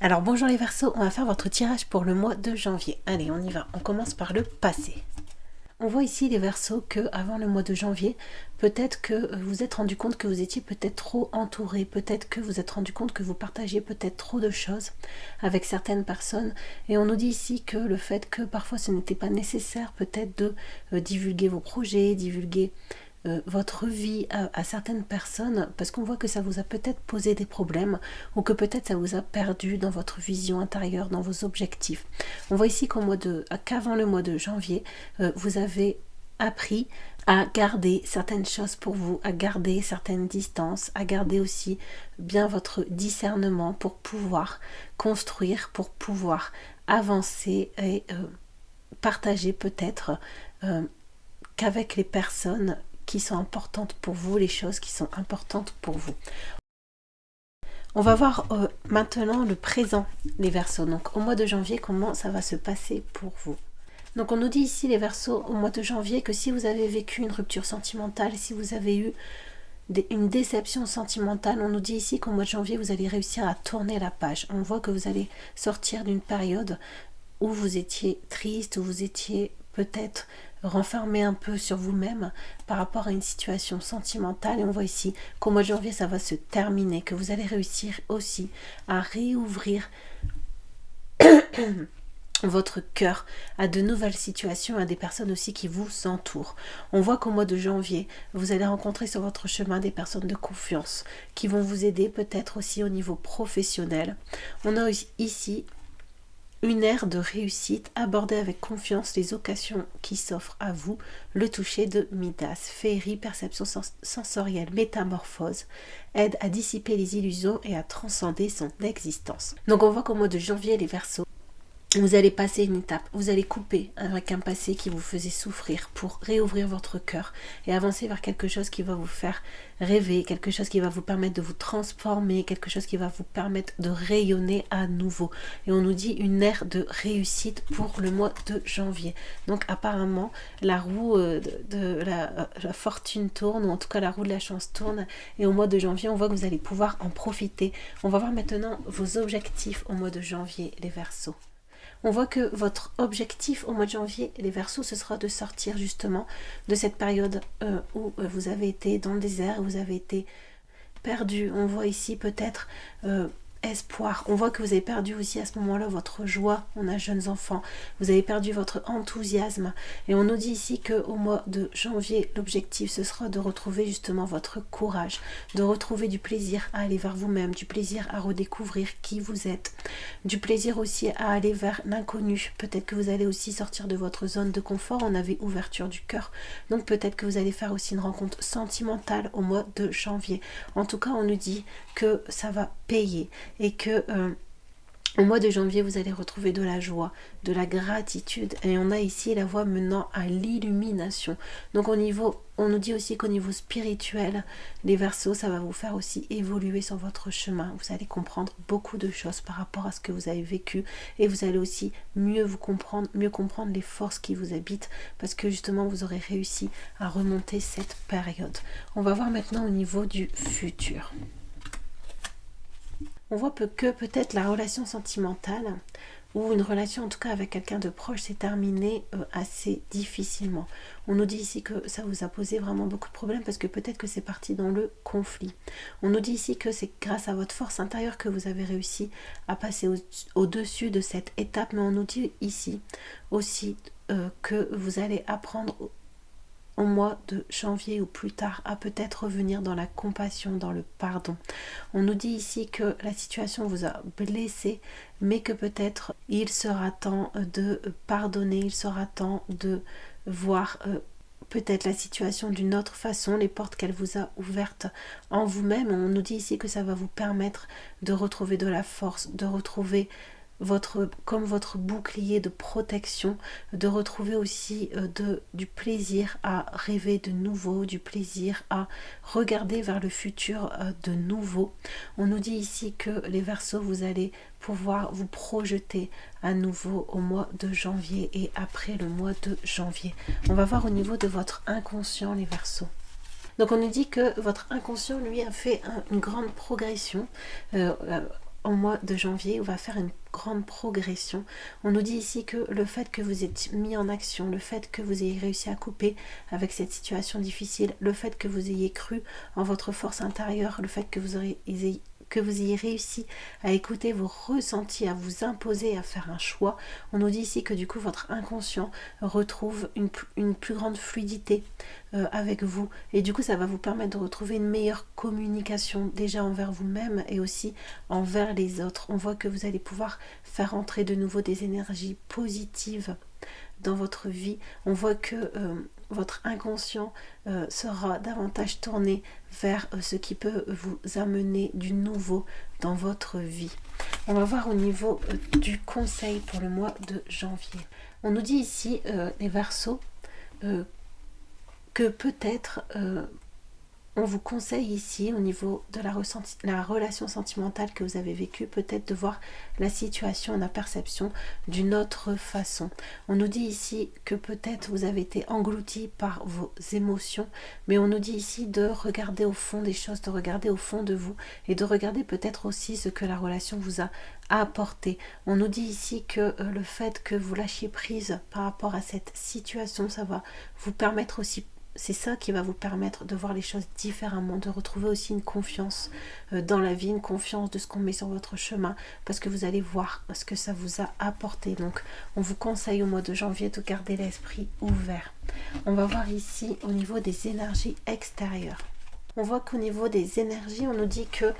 Alors bonjour les Verseaux, on va faire votre tirage pour le mois de janvier. Allez, on y va. On commence par le passé. On voit ici les Verseaux que avant le mois de janvier, peut-être que vous vous êtes rendu compte que vous étiez peut-être trop entouré, peut-être que vous vous êtes rendu compte que vous partagiez peut-être trop de choses avec certaines personnes. Et on nous dit ici que le fait que parfois ce n'était pas nécessaire peut-être de divulguer vos projets, divulguer votre vie à certaines personnes, parce qu'on voit que ça vous a peut-être posé des problèmes ou que peut-être ça vous a perdu dans votre vision intérieure, dans vos objectifs. On voit ici qu'avant le mois de janvier, vous avez appris à garder certaines choses pour vous, à garder certaines distances, à garder aussi bien votre discernement pour pouvoir construire, pour pouvoir avancer et partager peut-être qu'avec les personnes qui sont importantes pour vous, les choses qui sont importantes pour vous. On va voir maintenant le présent, les Verseaux. Donc au mois de janvier, comment ça va se passer pour vous. Donc on nous dit ici, les Verseaux, au mois de janvier, que si vous avez vécu une rupture sentimentale, si vous avez eu une déception sentimentale, on nous dit ici qu'au mois de janvier, vous allez réussir à tourner la page. On voit que vous allez sortir d'une période où vous étiez triste, où vous étiez peut-être renfermé un peu sur vous-même par rapport à une situation sentimentale. Et on voit ici qu'au mois de janvier, ça va se terminer, que vous allez réussir aussi à réouvrir votre cœur à de nouvelles situations, à des personnes aussi qui vous entourent. On voit qu'au mois de janvier, vous allez rencontrer sur votre chemin des personnes de confiance qui vont vous aider peut-être aussi au niveau professionnel. On a ici une ère de réussite, abordez avec confiance les occasions qui s'offrent à vous, le toucher de Midas, féerie, perception sensorielle, métamorphose, aide à dissiper les illusions et à transcender son existence. Donc on voit qu'au mois de janvier, les Verseaux, vous allez passer une étape, vous allez couper avec un passé qui vous faisait souffrir pour réouvrir votre cœur et avancer vers quelque chose qui va vous faire rêver, quelque chose qui va vous permettre de vous transformer, quelque chose qui va vous permettre de rayonner à nouveau. Et on nous dit une ère de réussite pour le mois de janvier. Donc apparemment, la roue de la fortune tourne, ou en tout cas la roue de la chance tourne, et au mois de janvier, on voit que vous allez pouvoir en profiter. On va voir maintenant vos objectifs au mois de janvier, les Verseaux. On voit que votre objectif au mois de janvier, les Verseaux, ce sera de sortir justement de cette période où vous avez été dans le désert, où vous avez été perdu. On voit ici peut-être espoir. On voit que vous avez perdu aussi à ce moment-là votre joie. On a jeunes enfants. Vous avez perdu votre enthousiasme. Et on nous dit ici qu'au mois de janvier, l'objectif, ce sera de retrouver justement votre courage, de retrouver du plaisir à aller vers vous-même, du plaisir à redécouvrir qui vous êtes, du plaisir aussi à aller vers l'inconnu. Peut-être que vous allez aussi sortir de votre zone de confort. On avait ouverture du cœur. Donc peut-être que vous allez faire aussi une rencontre sentimentale au mois de janvier. En tout cas, on nous dit que ça va payer et que au mois de janvier, vous allez retrouver de la joie, de la gratitude, et on a ici la voie menant à l'illumination. Donc on nous dit aussi qu'au niveau spirituel, les Verseaux, ça va vous faire aussi évoluer sur votre chemin. Vous allez comprendre beaucoup de choses par rapport à ce que vous avez vécu, et vous allez aussi mieux comprendre les forces qui vous habitent, parce que justement vous aurez réussi à remonter cette période. On va voir maintenant au niveau du futur. On voit que peut-être la relation sentimentale ou une relation en tout cas avec quelqu'un de proche s'est terminée assez difficilement. On nous dit ici que ça vous a posé vraiment beaucoup de problèmes parce que peut-être que c'est parti dans le conflit. On nous dit ici que c'est grâce à votre force intérieure que vous avez réussi à passer au-dessus de cette étape, mais on nous dit ici aussi que vous allez apprendre au mois de janvier ou plus tard à peut-être revenir dans la compassion, dans le pardon. On nous dit ici que la situation vous a blessé, mais que peut-être il sera temps de pardonner, il sera temps de voir peut-être la situation d'une autre façon, les portes qu'elle vous a ouvertes en vous-même. On nous dit ici que ça va vous permettre de retrouver de la force, de retrouver comme votre bouclier de protection, de retrouver aussi du plaisir à rêver de nouveau, du plaisir à regarder vers le futur de nouveau. On nous dit ici que les Verseaux, vous allez pouvoir vous projeter à nouveau au mois de janvier et après le mois de janvier. On va voir au niveau de votre inconscient, les Verseaux. Donc on nous dit que votre inconscient, lui, a fait une grande progression au mois de janvier, on va faire une grande progression. On nous dit ici que le fait que vous êtes mis en action, le fait que vous ayez réussi à couper avec cette situation difficile, le fait que vous ayez cru en votre force intérieure, le fait que vous ayez réussi à écouter vos ressentis, à vous imposer, à faire un choix. On nous dit ici que du coup votre inconscient retrouve une plus grande fluidité avec vous, et du coup ça va vous permettre de retrouver une meilleure communication déjà envers vous-même et aussi envers les autres. On voit que vous allez pouvoir faire entrer de nouveau des énergies positives dans votre vie. On voit que votre inconscient sera davantage tourné vers ce qui peut vous amener du nouveau dans votre vie. On va voir au niveau du conseil pour le mois de janvier. On nous dit ici, les Verseaux, que peut-être on vous conseille ici, au niveau de la relation sentimentale que vous avez vécue, peut-être de voir la situation, la perception d'une autre façon. On nous dit ici que peut-être vous avez été englouti par vos émotions, mais on nous dit ici de regarder au fond des choses, de regarder au fond de vous et de regarder peut-être aussi ce que la relation vous a apporté. On nous dit ici que le fait que vous lâchiez prise par rapport à cette situation, ça va vous permettre aussi, c'est ça qui va vous permettre de voir les choses différemment, de retrouver aussi une confiance dans la vie, une confiance de ce qu'on met sur votre chemin, parce que vous allez voir ce que ça vous a apporté. Donc on vous conseille au mois de janvier de garder l'esprit ouvert. On va voir ici au niveau des énergies extérieures. On voit qu'au niveau des énergies, on nous dit que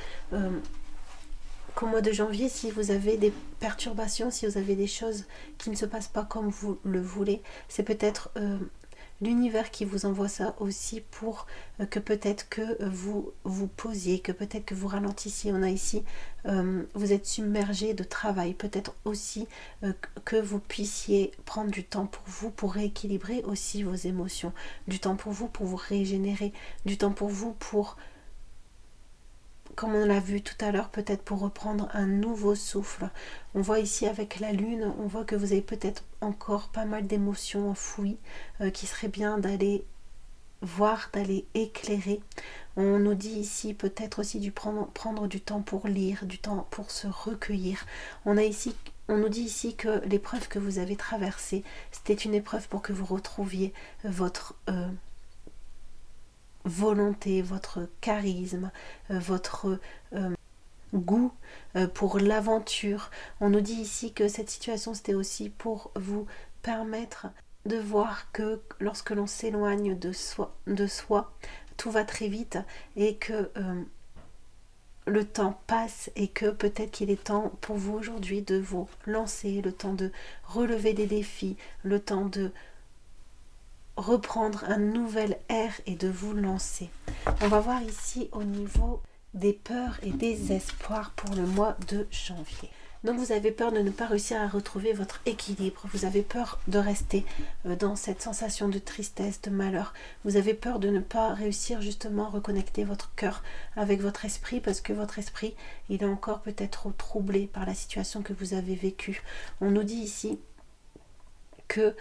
qu'au mois de janvier, si vous avez des perturbations, si vous avez des choses qui ne se passent pas comme vous le voulez, c'est peut-être l'univers qui vous envoie ça aussi pour que peut-être que vous vous posiez, que peut-être que vous ralentissiez. On a ici, vous êtes submergé de travail, peut-être aussi que vous puissiez prendre du temps pour vous, pour rééquilibrer aussi vos émotions, du temps pour vous régénérer, du temps pour vous pour, comme on l'a vu tout à l'heure, peut-être pour reprendre un nouveau souffle. On voit ici avec la lune, on voit que vous avez peut-être encore pas mal d'émotions enfouies qui serait bien d'aller voir, d'aller éclairer. On nous dit ici peut-être aussi prendre du temps pour lire, du temps pour se recueillir. On nous dit ici que l'épreuve que vous avez traversée, c'était une épreuve pour que vous retrouviez votre volonté, votre charisme, votre goût pour l'aventure. On nous dit ici que cette situation c'était aussi pour vous permettre de voir que lorsque l'on s'éloigne de soi, tout va très vite et que le temps passe et que peut-être qu'il est temps pour vous aujourd'hui de vous lancer, le temps de relever des défis, le temps de reprendre un nouvel air et de vous lancer. On va voir ici au niveau des peurs et des espoirs pour le mois de janvier. Donc vous avez peur de ne pas réussir à retrouver votre équilibre, vous avez peur de rester dans cette sensation de tristesse, de malheur, vous avez peur de ne pas réussir justement à reconnecter votre cœur avec votre esprit, parce que votre esprit il est encore peut-être troublé par la situation que vous avez vécue. On nous dit ici que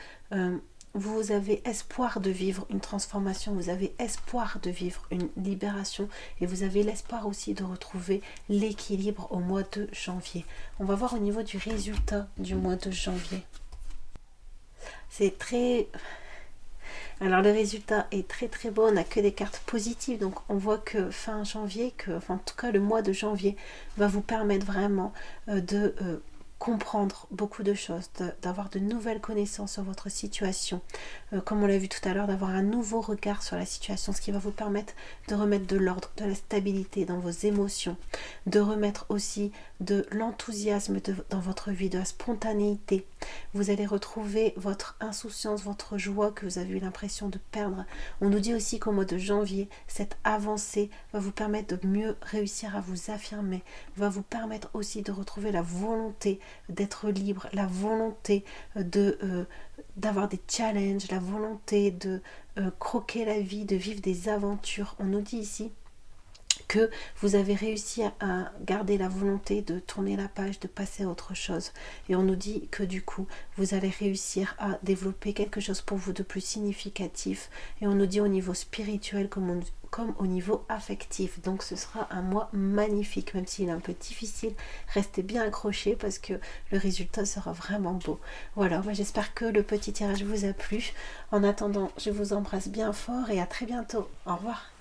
vous avez espoir de vivre une transformation, vous avez espoir de vivre une libération et vous avez l'espoir aussi de retrouver l'équilibre au mois de janvier. On va voir au niveau du résultat du mois de janvier. C'est très... Alors le résultat est très très beau, on n'a que des cartes positives, donc on voit que fin janvier, en tout cas le mois de janvier va vous permettre vraiment de comprendre beaucoup de choses, d'avoir de nouvelles connaissances sur votre situation, comme on l'a vu tout à l'heure, d'avoir un nouveau regard sur la situation, ce qui va vous permettre de remettre de l'ordre, de la stabilité dans vos émotions, de remettre aussi de l'enthousiasme dans votre vie, de la spontanéité. Vous allez retrouver votre insouciance, votre joie que vous avez eu l'impression de perdre. On nous dit aussi qu'au mois de janvier, cette avancée va vous permettre de mieux réussir à vous affirmer, va vous permettre aussi de retrouver la volonté d'être libre, la volonté d'avoir des challenges, la volonté de croquer la vie, de vivre des aventures. On nous dit ici que vous avez réussi à garder la volonté de tourner la page, de passer à autre chose. Et on nous dit que du coup, vous allez réussir à développer quelque chose pour vous de plus significatif. Et on nous dit au niveau spirituel comme au niveau affectif. Donc ce sera un mois magnifique, même s'il est un peu difficile. Restez bien accrochés parce que le résultat sera vraiment beau. Voilà, moi j'espère que le petit tirage vous a plu. En attendant, je vous embrasse bien fort et à très bientôt. Au revoir.